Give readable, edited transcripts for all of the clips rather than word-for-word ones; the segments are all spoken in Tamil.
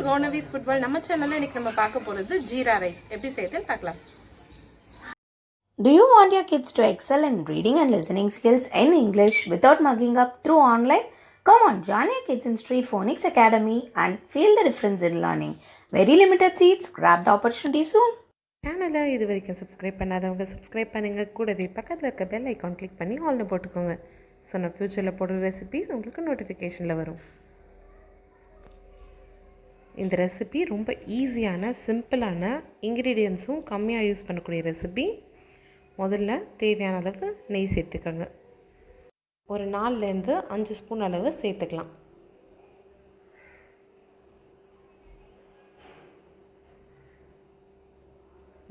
வானவிஸ் ஃபுட்பால் நம்ம சேனல்ல இன்னைக்கு நம்ம பார்க்க போறது ஜீரா ரைஸ் எப்படி செய்யறதுன்னு பார்க்கலாம். Do you want your kids to excel in reading and listening skills in English without mugging up through online? Come on, join your kids in Street Phonics Academy and feel the difference in learning. Very limited seats, grab the opportunity soon. சேனலை இது வரைக்கும் சப்ஸ்கிரைப் பண்ணாதவங்க சப்ஸ்கிரைப் பண்ணுங்க. கூடவே பக்கத்தில் இருக்க பெல் ஐக்கான் கிளிக் பண்ணி ஆல்னு போட்டுக்கோங்க. ஸோ நான் ஃப்யூச்சரில் போடுற ரெசிபீஸ் உங்களுக்கு நோட்டிஃபிகேஷனில் வரும். இந்த ரெசிபி ரொம்ப ஈஸியான சிம்பிளான இன்க்ரீடியன்ஸும் கம்மியாக யூஸ் பண்ணக்கூடிய ரெசிபி. முதல்ல தேவையான அளவு நெய் சேர்த்துக்கோங்க. ஒரு 4லேருந்து 5 ஸ்பூன் அளவு சேர்த்துக்கலாம்.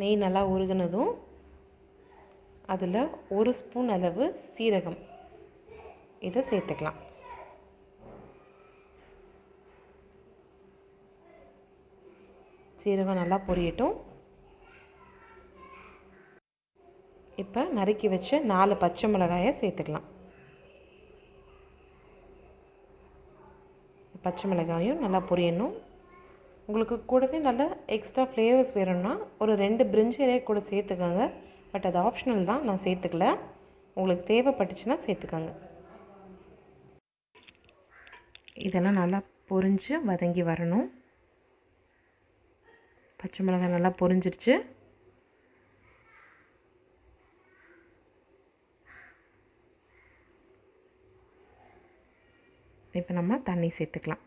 நெய் நல்லா உருகினதும் அதில் 1 ஸ்பூன் அளவு சீரகம் இதை சேர்த்துக்கலாம். சீரகம் நல்லா பொரியட்டும். இப்போ நறுக்கி வச்சு 4 பச்சை மிளகாயை சேர்த்துக்கலாம். பச்சை மிளகாயும் நல்லா பொரியணும். உங்களுக்கு கூடவே நல்லா எக்ஸ்ட்ரா ஃப்ளேவர்ஸ் வேணும்னா ஒரு 2 பிரிஞ்சி இலையை கூட சேர்த்துக்கோங்க. பட் அது ஆப்ஷனல் தான், நான் சேர்த்துக்கல. உங்களுக்கு தேவைப்பட்டுச்சுன்னா சேர்த்துக்கோங்க. இதெல்லாம் நல்லா பொரிஞ்சு வதங்கி வரணும். பச்சை மிளகாய் நல்லா பொரிஞ்சிருச்சு. இப்போ நம்ம தண்ணி சேர்த்துக்கலாம்.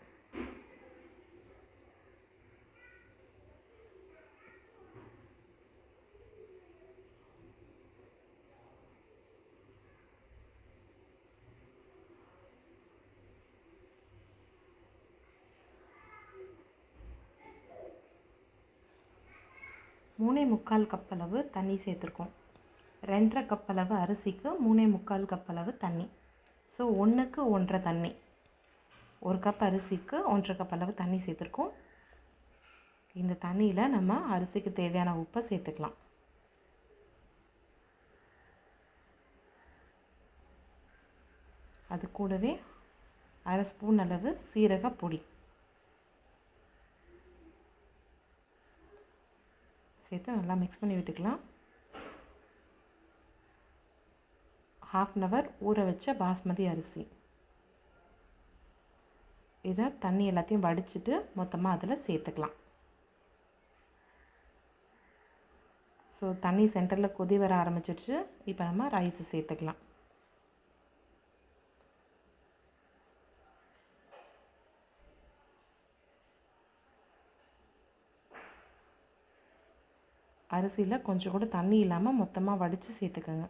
மூணே 3/4 கப் அளவு தண்ணி சேர்த்துருக்கோம். 2.5 கப் அளவு அரிசிக்கு 3/4 கப் அளவு தண்ணி. ஸோ 1க்கு 1.5 தண்ணி. 1 கப் அரிசிக்கு 1.5 கப் அளவு தண்ணி சேர்த்துருக்கோம். இந்த தண்ணியில் நம்ம அரிசிக்கு தேவையான உப்பை சேர்த்துக்கலாம். அது கூடவே 1/2 ஸ்பூன் அளவு சீரக பொடி சேர்த்து நல்லா மிக்ஸ் பண்ணி விட்டுக்கலாம். 1/2 அன் ஹவர் ஊற வச்ச பாஸ்மதி அரிசி இதை தண்ணி எல்லாத்தையும் வடிச்சிட்டு மொத்தமாக அதில் சேர்த்துக்கலாம். ஸோ தண்ணி சென்டரில் கொதி வர ஆரம்பிச்சிடுச்சு. இப்போ நம்ம ரைஸு சேர்த்துக்கலாம். அரிசியில் கொஞ்சம் கூட தண்ணி இல்லாமல் மொத்தமாக வடித்து சேர்த்துக்கோங்க.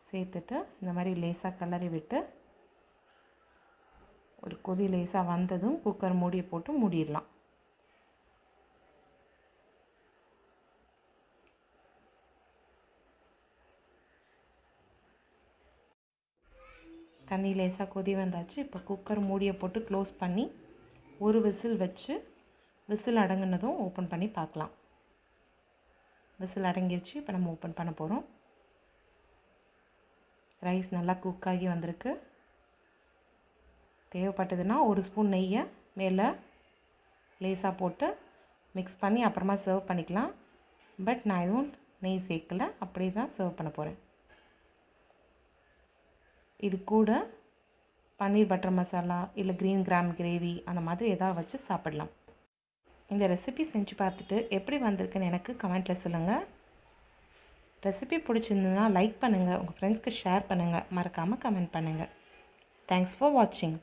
சேர்த்துட்டு இந்த மாதிரி லேசாக கிளறி விட்டு ஒரு கொதி லேசாக வந்ததும் குக்கர் மூடியை போட்டு மூடிடலாம். தண்ணி லேசாக கொதி வந்தாச்சு. இப்போ குக்கர் மூடியை போட்டு க்ளோஸ் பண்ணி ஒரு விசில் வச்சு விசில் அடங்கினதும் ஓப்பன் பண்ணி பார்க்கலாம். விசில் அடங்கிடுச்சு. இப்போ நம்ம ஓப்பன் பண்ண போகிறோம். ரைஸ் நல்லா குக் ஆகி வந்திருக்கு. தேவைப்பட்டதுன்னா 1 ஸ்பூன் நெய்யை மேலே லேசாக போட்டு மிக்ஸ் பண்ணி அப்புறமா சர்வ் பண்ணிக்கலாம். பட் நான் எதுவும் நெய் சேர்க்கலை, அப்படியே தான் சர்வ் பண்ண போகிறேன். இது கூட பன்னீர் பட்டர் மசாலா இல்லை க்ரீன் கிராம் கிரேவி அந்த மாதிரி எதாவது வச்சு சாப்பிடலாம். இந்த ரெசிபி செஞ்சு பார்த்துட்டு எப்படி வந்திருக்குன்னு எனக்கு கமெண்ட்டில் சொல்லுங்கள். ரெசிபி பிடிச்சிருந்ததுன்னா லைக் பண்ணுங்கள், உங்கள் ஃப்ரெண்ட்ஸ்க்கு ஷேர் பண்ணுங்கள், மறக்காமல் கமெண்ட் பண்ணுங்கள். தேங்க்ஸ் ஃபார் வாட்சிங்.